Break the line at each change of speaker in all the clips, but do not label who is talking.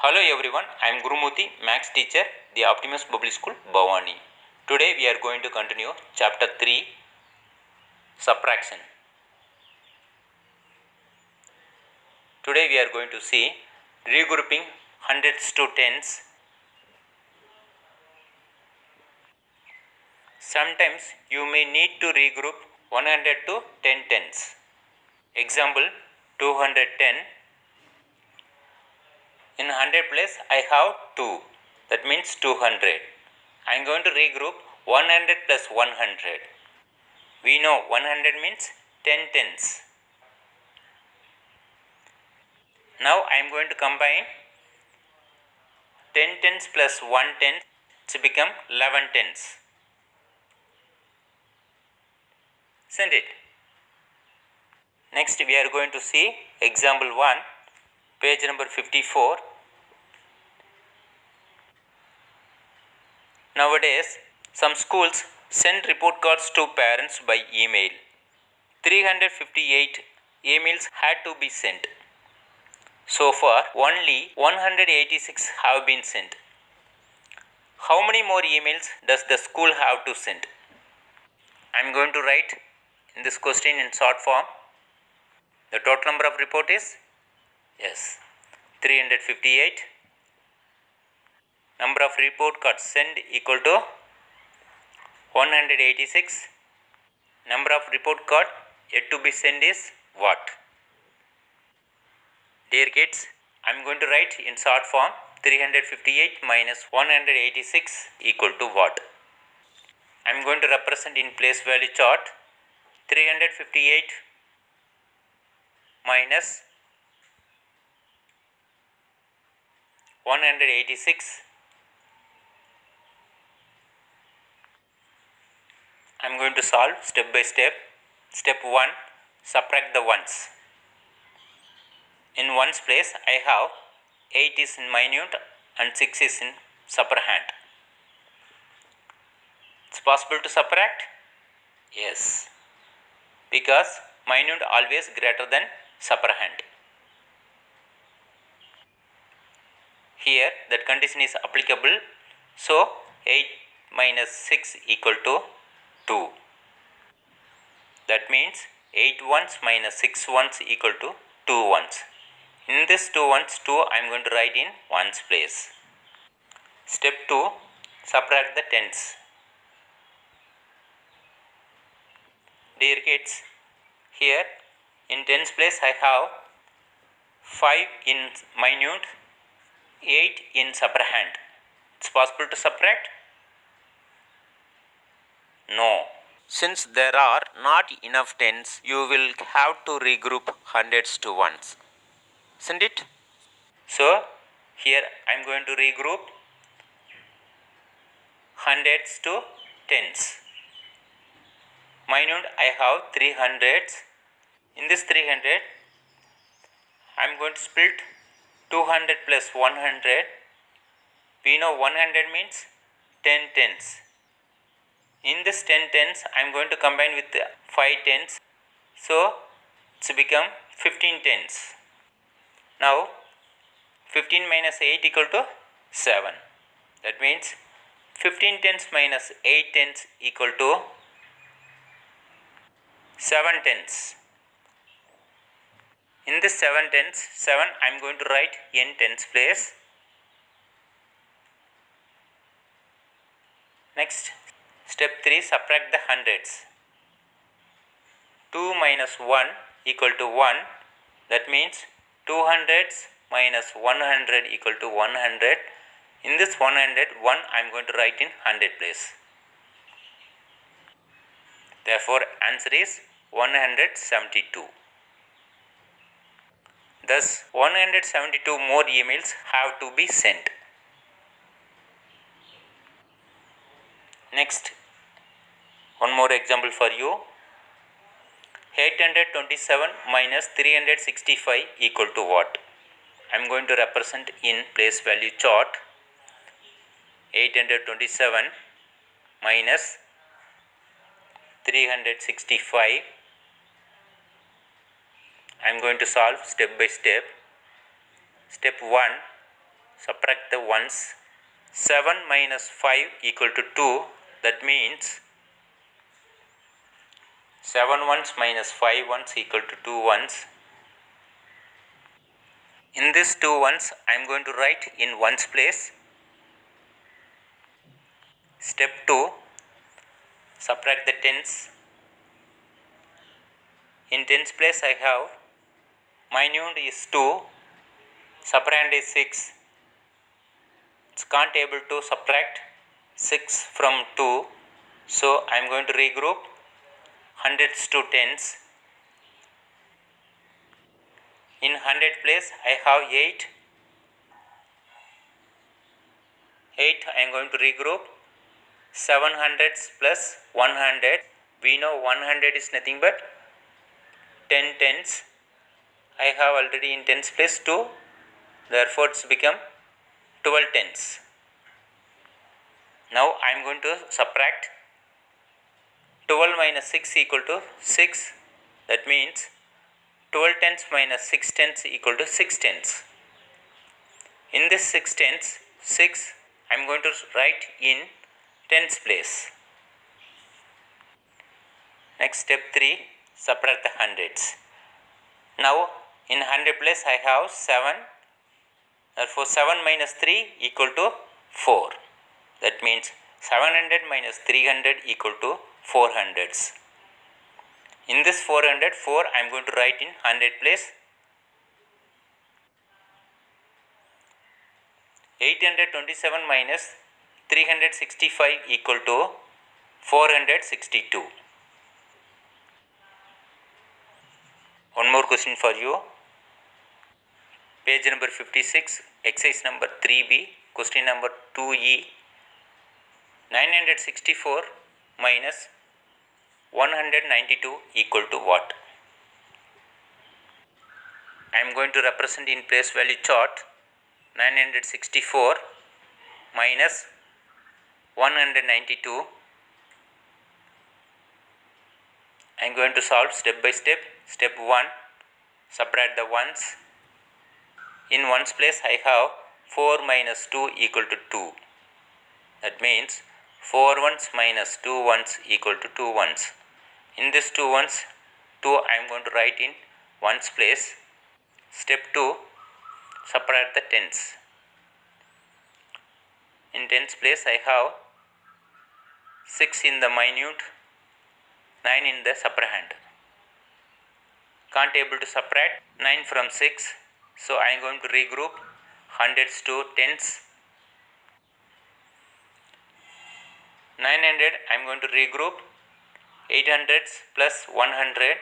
Hello everyone, I am Gurumurthy, Maths teacher, the Optimus Public School, Bhavani. Today we are going to continue chapter 3, subtraction. Today we are going to see regrouping hundreds to tens. Sometimes you may need to regroup 100 to 10 tens. Example 210. In 100 place I have 2, that means 200. I am going to regroup 100 plus 100. We know 100 means 10 tens. Now I am going to combine 10 tens plus 1 ten to become 11 tens. Isn't it? Next we are going to see example 1, page number 54. Nowadays, some schools send report cards to parents by email. 358 emails had to be sent. So far, only 186 have been sent. How many more emails does the school have to send? I am going to write in this question in short form. The total number of report is 358. Number of report cards sent equal to 186. Number of report card yet to be sent is what? Dear kids, I am going to write in short form 358 minus 186 equal to what? I am going to represent in place value chart 358 minus 186. I am going to solve step by step. Step 1, subtract the ones. In ones place I have 8 is in minute and 6 is in upper hand. It's possible to subtract? Yes, because minute always greater than upper hand. Here that condition is applicable, so 8 minus 6 equal to 2. That means 8 ones minus 6 ones equal to 2 ones. In this 2 ones, 2 I am going to write in ones place. Step 2, subtract the tens. Dear kids, here in tens place I have 5 in minute, 8 in upper hand. It's possible to subtract? No. Since there are not enough tens, you will have to regroup hundreds to ones. Isn't it? So, here I am going to regroup hundreds to tens. Minute I have 300s. In this 300, I am going to split 200 plus 100. We know 100 means 10 tens. In this 10 tens, I am going to combine with 5 tens. So, it's become 15 tens. Now, 15 minus 8 equal to 7. That means 15 tens minus 8 tens equal to 7 tens. In this 7 tens, 7 I am going to write in tens place. Next, step 3, subtract the hundreds. 2 minus 1 equal to 1. That means 200s minus 100 equal to 100. In this 100, 1 I am going to write in 100 place. Therefore, answer is 172. Thus, 172 more emails have to be sent. Next, one more example for you. 827 minus 365 equal to what? I am going to represent in place value chart 827 minus 365. I am going to solve step by step. Step 1, subtract the ones. 7 minus 5 equal to 2. That means 7 ones minus 5 ones equal to 2 ones. In this 2 ones, I am going to write in ones place. Step 2, subtract the tens. In tens place I have minute is 2, subtrahend is 6. It's can't able to subtract 6 from 2. So I am going to regroup hundreds to tens. In 100 place I have 8. 8 I am going to regroup 700s plus 100. We know 100 is nothing but 10 tens. I have already in tens place 2. Therefore it's become 12 tens. Now I am going to subtract 12 minus 6 equal to 6. That means 12 tens minus 6 tens equal to 6 tens. In this 6 tens, 6 I am going to write in tens place. Next step 3, subtract the hundreds. Now in 100 place I have 7. Therefore 7 minus 3 equal to 4. That means 700 minus 300 equal to 400s. In this 400, 4 I am going to write in 100 place. 827 minus 365 equal to 462. One more question for you. Page number 56, exercise number 3B, question number 2E. 964 minus 192 equal to what? I am going to represent in place value chart 964 minus 192. I am going to solve step by step. Step 1, subtract the ones. In ones place I have 4 minus 2 equal to 2. That means 4 ones minus 2 ones equal to 2 ones. In this 2 ones, 2 I am going to write in ones place. Step 2, subtract the tens. In tens place I have 6 in the minute, 9 in the subtrahend. Can't able to subtract 9 from 6. So I am going to regroup hundreds to tens. 900 I am going to regroup 800s plus 100.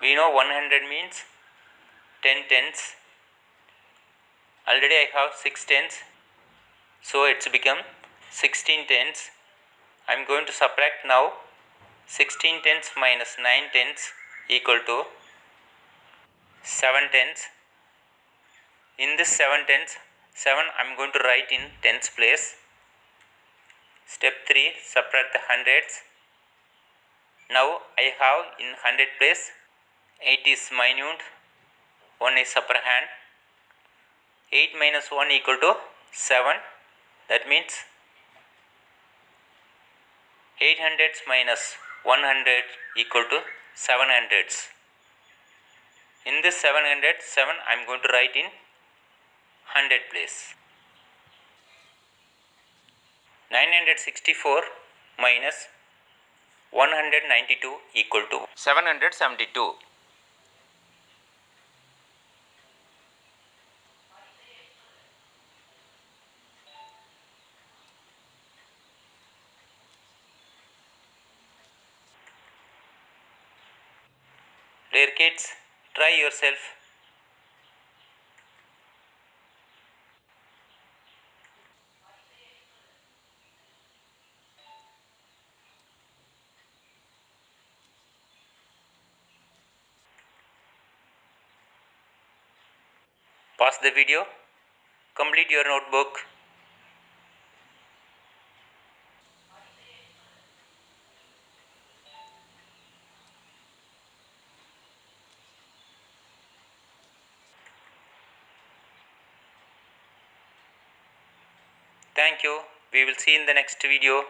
We know 100 means 10 tens. Already I have 6 tens. So it's become 16 tens. I am going to subtract now 16 tens minus 9 tens equal to 7 tens. In this 7 tens, 7 I am going to write in tens place. Step 3, subtract the hundreds. Now I have in 100 place 8 is minute, 1 is upper hand. 8 minus 1 equal to 7. That means 800s minus 100 equal to 700s. In this 700, 7 I am going to write in 100 place. 964 minus 192 equal to 772. Dear kids, try yourself. Pause the video. Complete your notebook. Thank you. We will see in the next video.